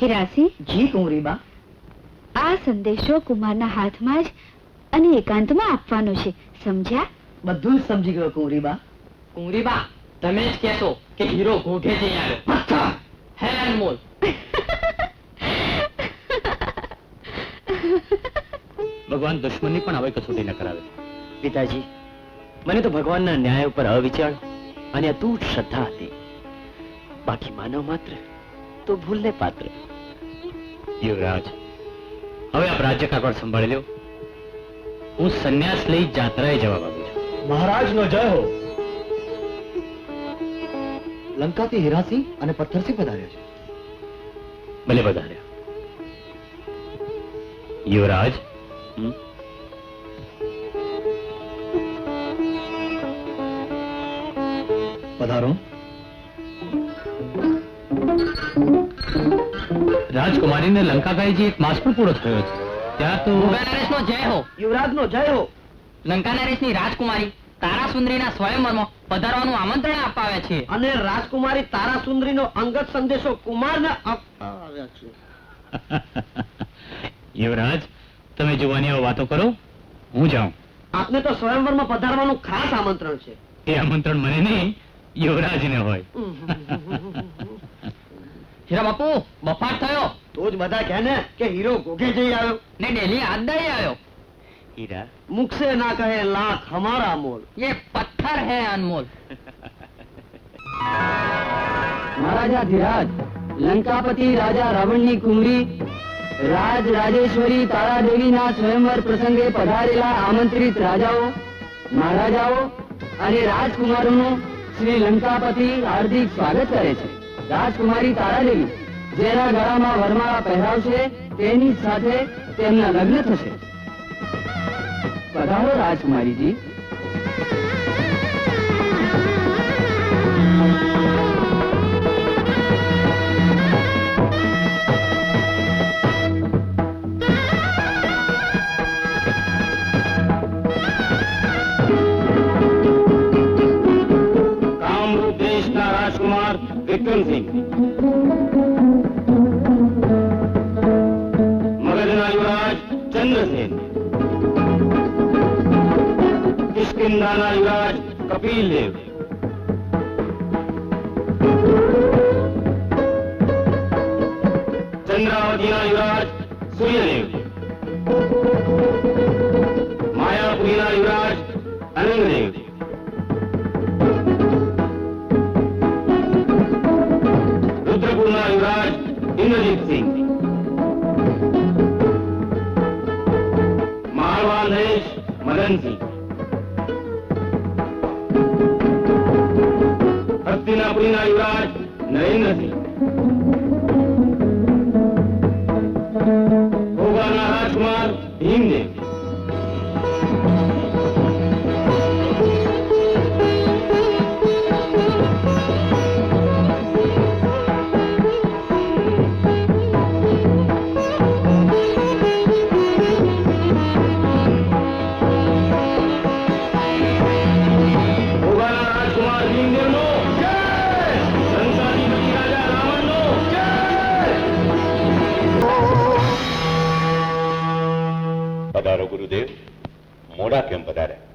હિરાસી, જી કુંવરીબા. આ સંદેશો કુમારના હાથમાં જ અને એકાંતમાં આપવાનો છે, સમજ્યા? બધું જ સમજી ગયો કુંવરીબા. કુંવરીબા, તમે જ કહેશો કે હીરો ઘોઘે જઈ આવ્યો. હે અનમોલ. ભગવાન દુશ્મનની પણ હવે કસોટી ન કરાવે. પિતાજી, મને તો ભગવાનના ન્યાય ઉપર અવિચળ અને અતૂટ શ્રદ્ધા હતી. બાકી માનવ માત્ર તો ભૂલને પાત્ર. યુવરાજ, હવે આપ રાજ્ય કારભાર સંભાળી લ્યો. હું સંન્યાસ લઈ જાત્રાએ જવા માંગુ છું. મહારાજનો જય હો. લંકાથી હીરાસિંહ અને પથ્થરસિંહ પધાર્યા છે. ભલે પધાર્યા. યુવરાજ, પધારો. રાજકુમારીને લંકાગાઈજી એક માસ પણ પૂરો થયો છે. ત્યાં તો નરેશનો જય હો. યુવરાજનો જય હો. લંકા નરેશની રાજકુમારી તારાસુંદરીના સ્વયંવરમાં પધારવાનું આમંત્રણ આપવા આવ્યા છે. અને રાજકુમારી તારાસુંદરીનો અંગત સંદેશો કુમારને આપવા આવ્યા છે. યુવરાજ, તમે જોવાની વાતો કરો, હું જાઉં. આપને તો સ્વયંવરમાં પધારવાનું ખાસ આમંત્રણ છે. એ આમંત્રણ મને નહીં, યુવરાજને હોય. હીરા બાપુ, બફાટ થયો તો જ બધા કહે ને કે હીરો ઘોઘે જઈ આવ્યો. ને ડેલી આદાઈ આવ્યો. હીરા, મુખ સે ના કહે લાખ હમારા મોલ. ये पत्थर है अनमोल. મહારાજા ધીરાજ, લંકાપતિ રાજા રાવણની કુંવરી રાજ રાજેશ્વરી તારાદેવીના સ્વયંવર પ્રસંગે પધારેલા આમંત્રિત રાજાઓ, મહારાજાઓ અને રાજકુમારોનું શ્રી લંકાપતિ હાર્દિક સ્વાગત કરે છે. રાજકુમારી તારાદેવી જેના ગળામાં વરમાળા પહેરાવશે તેની સાથે તેમના લગ્ન થશે. પધારો રાજકુમારીજી. કામરૂપ દેશના રાજકુમાર વિક્રમસિંહ, મગધના યુવરાજ ચંદ્રસેન, કિષ્કિંધાના યુવરાજ કપિલદેવ, ચંદ્રાવતીના યુવરાજ સૂર્યદેવ, માયાપુરીના યુવરાજ અનંગદેવ, રુદ્રપુરના યુવરાજ ઇન્દ્રજીતસિંહ, માળવા નરેશ મદનસિંહ, હસ્તિનાપુરીના યુવરાજ નરેન્દ્રસિંહ, ભોગાના રાજકુમાર ભીમદેવ, ભોગાના રાજકુમાર ભીમદેવનો જય! લંકાધિપતિ રાજા રાવણનો જય! પધારો ગુરુદેવ. મોડા કેમ પધાર્યા?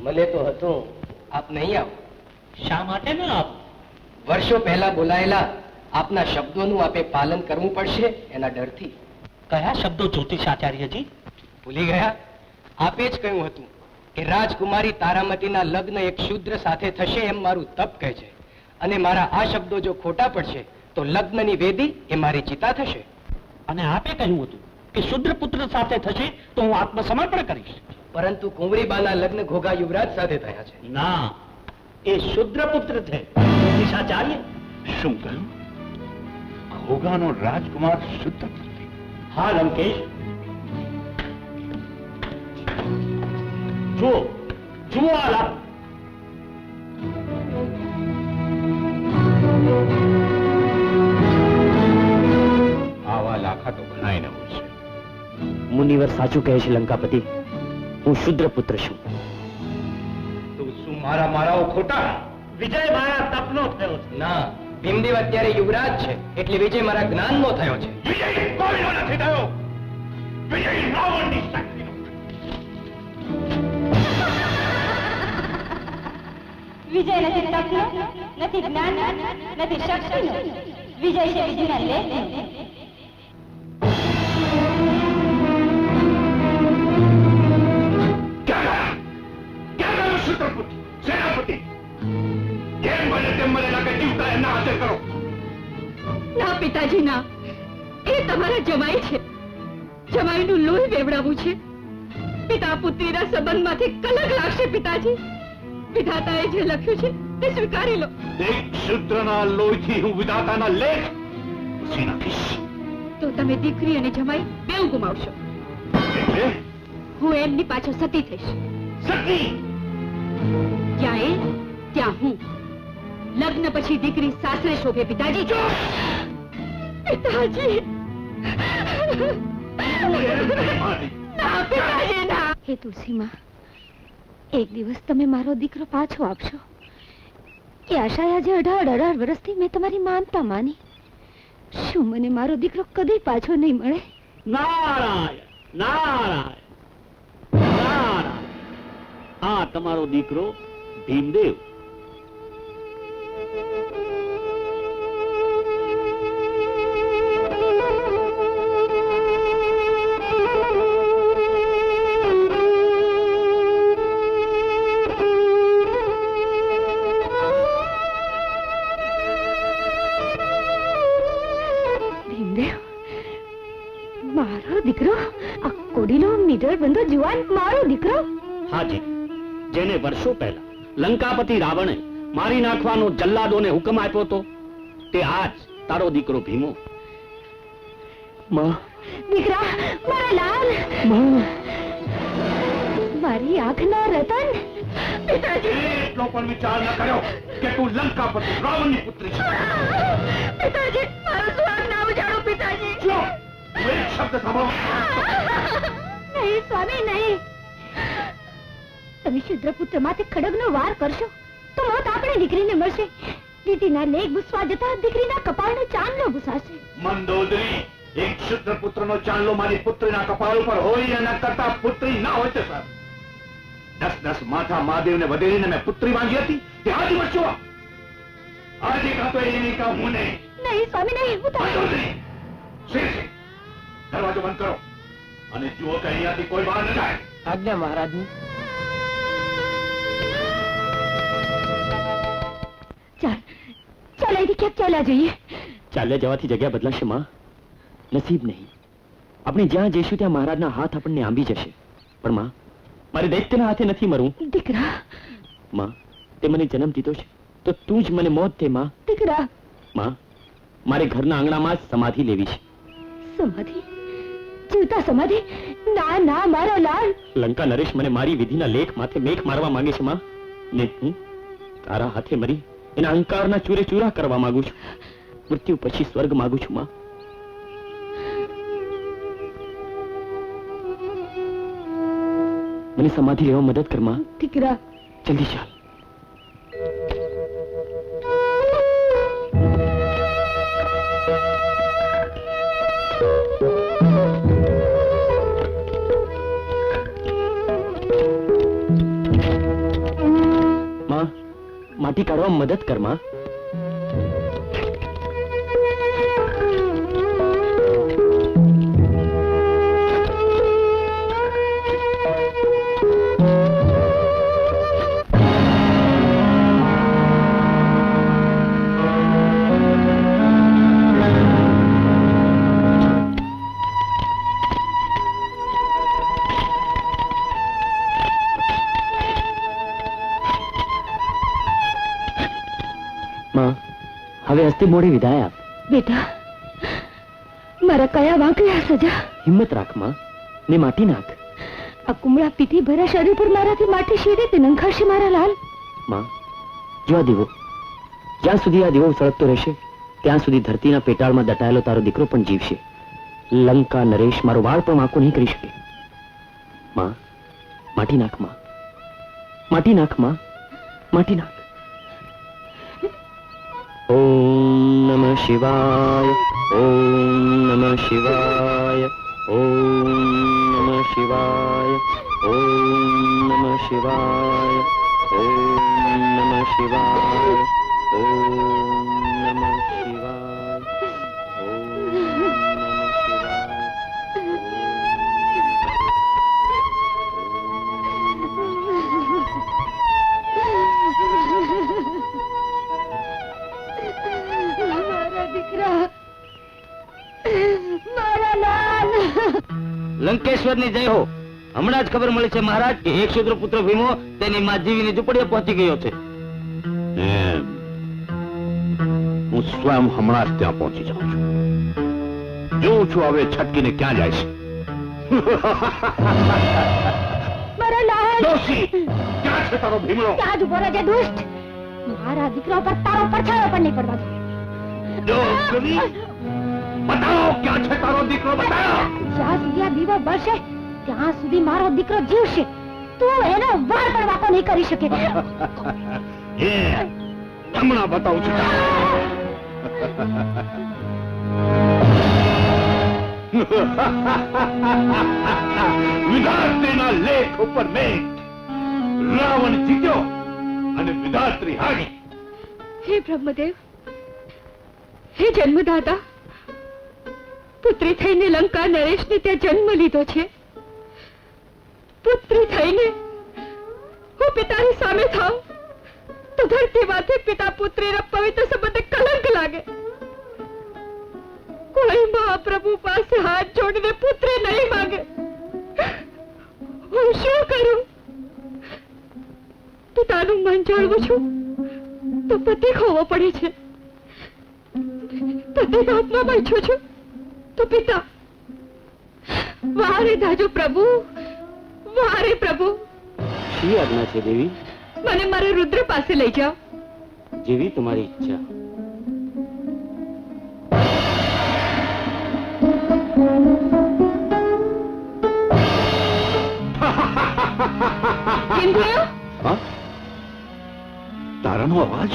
મને તો હતું આપ નહીં આવો. શા માટે ન આપ? વર્ષો પહેલા બોલાયેલા આપના શબ્દોનું આપે પાલન કરવું પડશે એના ડરથી. કયા શબ્દો જ્યોતિષાચાર્યજી? ભૂલી ગયા? આપે જ કહ્યું હતું કે રાજકુમારી તારામતીના લગ્ન એક શૂદ્ર સાથે થશે એમ મારું તપ કહે છે. અને મારા આ શબ્દો જો ખોટા પડશે તો લગ્નની વેદી એ મારી ચિતા થશે. અને આપે કહ્યું હતું કે શુદ્ર પુત્ર સાથે થશે તો હું આત્મસમર્પણ કરીશ. પરંતુ કુંવરીબાના લગ્ન ઘોઘા યુવરાજ સાથે થયા છે. ના, એ શુદ્ર પુત્ર છે. જ્યોતિષાચાર્ય, શું કહ્યું? ઘોઘાનો રાજકુમાર શુદ્ધ પુત્ર? હા લંકેશ, જુઓ જુઓ આ લાભ. આવા લાખા તો ઘણાય ન હોય છે. મુનિવર સાચું કહે છે લંકાપતિ. હું શુદ્ર પુત્ર છું. તો શું મારા મારાઓ ખોટા? વિજય મારા તપનો થયો છે. ના, ભીમદેવ અત્યારે યુવરાજ છે એટલે વિજય મારા જ્ઞાનનો થયો છે. વિજય કોઈનો નથી થયો. વિજય રાવણની શક્તિનો. વિજય નથી તપનો, નથી જ્ઞાન, નથી શક્તિનો. વિજય છે વિજયના લેખનો. ક્યાં ગયો શૂદ્રપુત્ર, સેનાપતિ? જેમ બને તેમ મને લાગે જીવતા એમના હાથે કરો. ના પિતાજી ના, એ તમારા જમાઈ છે. જમાઈનું લોહી વેવડાવવું છે. પિતા પુત્રીના સંબંધમાંથી કલંક લાગશે પિતાજી. વિધાતાએ જે લખ્યું છે તે સ્વીકારી લો. એક શૂદ્રના લોહીથી હું વિધાતાના લેખ પૂછી નાખીશ. તો તમે દીકરી અને જમાઈ બેઉ ગુમાવશો. એટલે હું એમની પાછળ સતી થઈશ. સતી જ્યાં એ ત્યાં હું. લગ્ન પછી દીકરી સાસરે શોભે પિતાજી. પિતાજી ના, પિતાજી ના. હે તુલસીમાં, એક દિવસ તમે મારો દીકરો પાછો આપશો એ આશાએ આજે 18 વર્ષથી મેં તમારી માનતા માની. શું મને મારો દીકરો કદી પાછો નહીં મળે? નારાયણ નારાયણ નારાયણ. આ તમારો દીકરો ભીમદેવ. મારો દીકરો, આ કોડીલો નીડર બંધો જુવાન મારો દીકરો. હાજી, જેને વર્ષો પહેલા લંકાપતિ રાવણે મારી નાખવાનો જલ્લાદોને હુકમ આપ્યો હતો તે આજ તારો દીકરો ભીમો. માં, દીકરા, મારા લાલ, મારી આંખના રતન. પિતાજી, એટલો પણ વિચાર ન કર્યો કે તું લંકાપતિ રાવણની પુત્રી છે. પિતાજી, મારો સ્વાગ ના ઉજાડો પિતાજી. જો તું એક શબ્દ સાંભળો. નહીં સ્વામી, નહીં. તમે શુદ્રપુત્ર માથે ખડગનો વાર કરશો તો મોત આપણી દીકરીને મળશે. દીકરીના લેખ ભૂસવા જતા દીકરીના કપાળનો ચાંદલો ભૂસાશે. મંદોદરી, એક શુદ્ર પુત્રનો ચાંદલો મારી પુત્રીના કપાળ ઉપર હોય એના કરતા પુત્રી ના હોય તે સર. 10 માથા મહાદેવને વધેરીને મેં પુત્રી માંગી હતી તે આ દિવસ જો. આજે કાં તો એની કાં હું નહીં. નહીં સ્વામી, નહીં. હું તો મંદોદરી, શેર છે. દરવાજો બંધ કરો અને જુઓ કે અહીંયાથી કોઈ બહાર ન જાય. આજ્ઞા મહારાજની. ચાલ ચાલ, અહીંથી ક્યાંક ચાલ્યા જઈએ. ચાલ્યા જવાથી જગ્યા બદલાશે માં? નસીબ નહીં. આપણે જ્યાં જઈશું ત્યાં મહારાજના હાથ આપણને આંબી જશે. પણ માં, મારે દૈત્યના હાથે નથી મરવું. દીકરા, માં, તે મને જન્મ દીધો છે તો તું જ મને મોત દે માં. દીકરા. માં, મારે ઘરના આંગણામાં જ સમાધિ લેવી છે. સમાધિ? જીવતા સમાધિ? ના ના, મારો લાલ. લંકા નરેશ મને મારી વિધિના લેખ માથે મેખ મારવા માંગે છે માં, ને હું તારા હાથે મરી એના અહંકારના ચૂરે ચૂરા કરવા માંગુ છું. મૃત્યુ પછી સ્વર્ગ માંગુ છું માં. મને સમાધિ લેવા મદદ કર માં. દીકરા, જલ્દી ચાલ. માં, માટી કાઢવા મદદ કર માં. માં, હવે હસ્તી મોડી વિદાય આપ. બેટા, મારા કયા વાંકે આ સજા? હિંમત રાખ માં, ને માટી નાખ. આ કુમળા પીતી ભરા શરીર પર મારાથી માટી શી રીતે નંખાશે મારા લાલ? માં, જો આ દીવો, જ્યાં સુધી આ દીવો સળગતો રહેશે ત્યાં સુધી ધરતીના પેટાળમાં દટાયેલો તારો દીકરો પણ જીવશે. લંકા નરેશ મારો વાળ પણ વાંકો નહીં કરી શકે. માં, માટી નાખ માં, માટી નાખ માં, માટી નાખ. ઓમ શિવાય. ઓમ નમઃ શિવાય. ઓમ નમઃ શિવાય. ઓમ નમઃ શિવાય. ઓમ નમઃ શિવાય. ઓમ નમઃ શિવાય. મારા દીકરા, મારા લાલ. લંકેશ્વરની જય હો. હમણાં જ ખબર મળી છે મહારાજ કે એક શૂદ્ર પુત્ર ભીમો તેની માં જીવીની ઝૂંપડીએ પહોંચી ગયો છે. હું સ્વયં હમણાં જ ત્યાં પહોંચી જાઉં છું. જોઉં છું હવે છટકીને ક્યાં જાય છે. મારા લાલ. દોશી, ક્યાં છે તારો ભીમડો? ત્યાં જ ઉભો રહેજે દુષ્ટ. મારા દીકરા પર તારો પડછાયો પણ નહીં પડવા દો. દોસ્તી, બતાવો ક્યાં છે તારો દીકરો, બતાવો. જ્યાં સુધી આ દીવો બળશે ત્યાં સુધી મારો દીકરો જીવશે. તું એનો વાળ પણ વાંકો નહીં કરી શકે. એ હમણાં બતાવું છું. વિધાત્રીના લેખ ઉપર મેઘ. રાવણ જીત્યો અને વિધાત્રી હારી. હે બ્રહ્મદેવ, હે જન્મદાતા, પુત્રી થઈને લંકા નરેશને ત્યાં જન્મ લીધો છે. પુત્રી થઈને હું પિતાની સામે થાઉં તો ધરતીમાંથી પિતા પુત્રીના પવિત્ર સંબંધે કલંક લાગે. કોઈ મહાપ્રભુ પાસે હાથ જોડીને પુત્રી નહીં માંગે. હું શું કરું? પિતાનું મન જાળવું છું તો પતિ ખોવો પડે છે. પતિ બાપમાં બેઠો છું તો પિતા. વારે દાજો પ્રભુ, વારે પ્રભુ. શી આજ્ઞા છે દેવી? મને મારા રુદ્ર પાસે લઈ જાઓ. જેવી તમારી ઈચ્છા. કેમ થયો? હા? તારાનો અવાજ?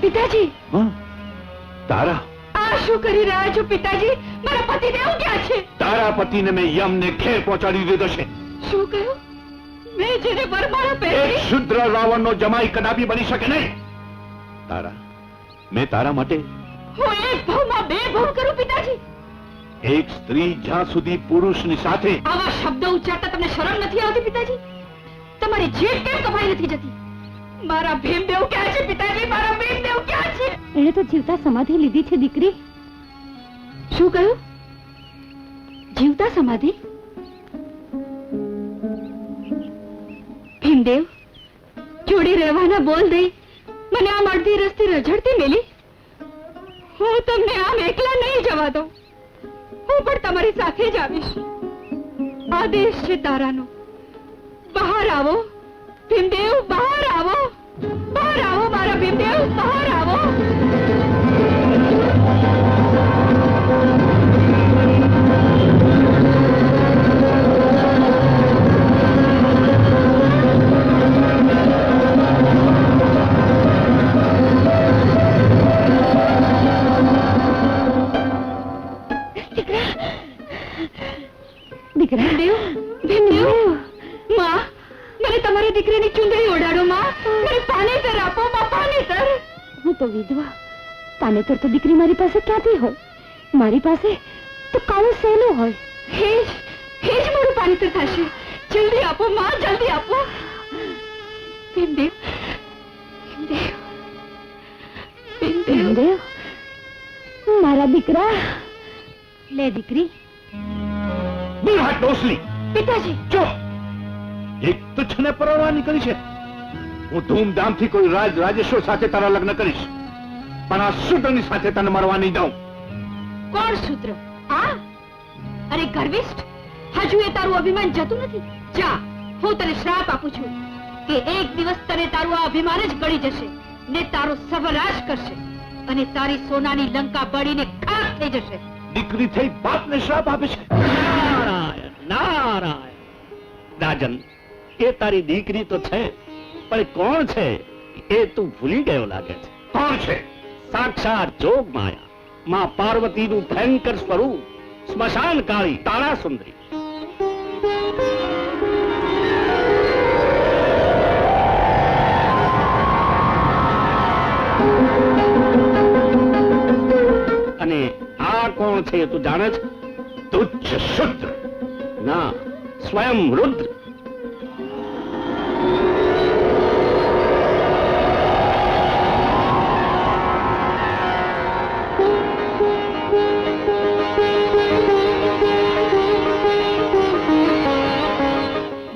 પિતાજી, હા? તારા આ શું કરી રહ્યા છો પિતાજી? મારા પતિદેવ ક્યાં છે? તારા પતિને મેં યમને ઘેર પહોંચાડી દીધો છે. શું કહ્યું? મેં જેને વરમાળા એક પહેરી. શુદ્ર રાવણનો જમાઈ કદાપી બની શકે નહીં. તારા, મેં તારા માટે હું એક ભાવમાં બે ભાવ કરું પિતાજી? એક સ્ત્રી જ્યાં સુધી પુરુષની સાથે. આવા શબ્દો ઉચ્ચારતા તમને શરમ નથી આવતી પિતાજી? તમારી જીભ કેમ કપાઈ નથી જતી? મારા ભીમદેવ ક્યાં છે પિતાજી? મારા ભીમદેવ ક્યાં છે? એણે તો જીવતા સમાધિ લીધી છે દીકરી. શું કહ્યું? જીવતા સમાધિ? ભીમદેવ, જોડે રહેવાના બોલ દઈ મને આમ અડધી રસ્તે રઝળતી મેલી. હું તમને આમ એકલા નહીં જવા દઉં. હું પણ તમારી સાથે જ આવીશ. આદેશ છે તારાનો. બહાર આવો ભીમદેવ, બહાર આવો. બહાર આવો મારા ભીમદેવ, બહાર આવો. દીકરા, ભીમદેવ, ભીમદેવ. માં, મને તમારી દીકરીની ચુંદડી ઓઢાડો. માં, મને પાનેતર આપો. માં, પાનેતર. હું તો વિધવા. પાનેતર તો દીકરી મારી પાસે ક્યાંથી હોય? મારી પાસે તો કાળું સેલું હોય. હેજ મારું પાનેતર થશે. જલ્દી આપો માં, જલ્દી આપો. ભીમદેવ, ભીમદેવ, ભીમદેવ, મારા દીકરા. લે દીકરી. બુલહાટ ડોસલી. પિતાજી, જો એક તુચ્છને પરણવા નીકળી છે. હું ધૂમધામથી કોઈ રાજેશ્વર સાથે તારા લગ્ન કરીશ, પણ આ શૂદ્રની સાથે તને મરવા નહીં દઉં. કોણ સૂત્ર? આ અરે ગર્વિષ્ઠ, હજુ એ તારું અભિમાન જતું નથી. જા, હું તને શ્રાપ આપું છું કે એક દિવસ તને તારું આ અભિમાન જ ગળી જશે ને તારો સર્વનાશ કરશે અને તારી સોનાની લંકા બળીને ખાક થઈ જશે. દીકરી થઈ બાપને શ્રાપ આપે છે. નારાયણ નારાયણ. રાજન, એ તારી દીકરી તો છે, પણ કોણ છે એ તું ભૂલી ગયો લાગે છે. કોણ છે? સાક્ષાત જોગ માયા માં પાર્વતીનું ભયંકર સ્વરૂપ સ્મશાન કાળી તારા સુંદરી. અને આ કોણ છે તું જાણે છે? તુચ્છ શુદ્ર. ના, સ્વયં રુદ્ર.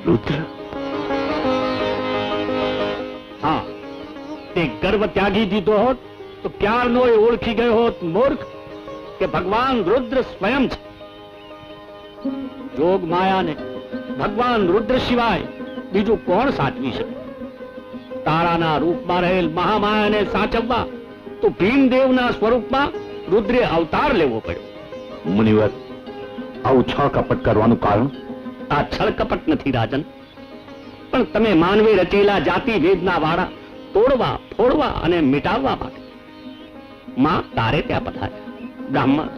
રુદ્ર. હા, તે ગર્વ ત્યાગી દીધો હોત તો ક્યારનો એ ઓળખી ગયો હોત મૂર્ખ કે ભગવાન રુદ્ર સ્વયં છે. જોગ માયાને ભગવાન રુદ્ર સિવાય બીજું કોણ સાચવી શકે? તારાના રૂપમાં રહેલ મહામાયાને સાચવવા તો ભીમદેવના સ્વરૂપમાં રુદ્રે અવતાર લેવો પડ્યો. મુનિવર, આવું છળ કપટ કરવાનું કારણ? આ છળ કપટ નથી રાજન, પણ તમે માનવે રચેલા જાતિ ભેદના વાળા તોડવા, ફોડવા અને મિટાવવા માટે માં તારે ત્યાં પધાર્યા. બ્રાહ્મણ,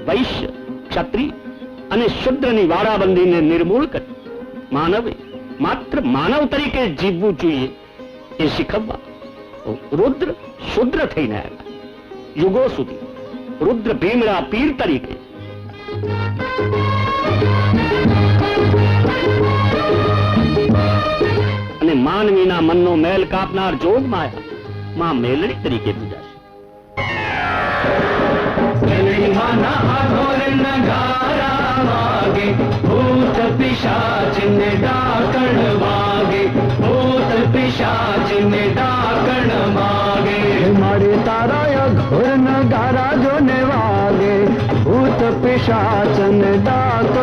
વૈશ્ય, ક્ષત્રિય અને શુદ્રની વાડાબંધીને નિર્મૂળ કરી માનવે માત્ર માનવ તરીકે જીવવું જોઈએ એ શીખવવા રુદ્ર શુદ્ર થઈને આવ્યા. યુગો સુધી રુદ્ર ભીમડા પીર તરીકે અને માનવીના મનનો મેલ કાપનાર જોગ માયા માં મેલડી તરીકે પૂજાશે. ભૂત પિશાચ ને ડાકણ વાગે, ભૂત પિશાચ ને ડાકણ વાગે, મારે તારા ઘોર નગારા જો ને વાગે, ભૂત પિશાચ ને ડાકણ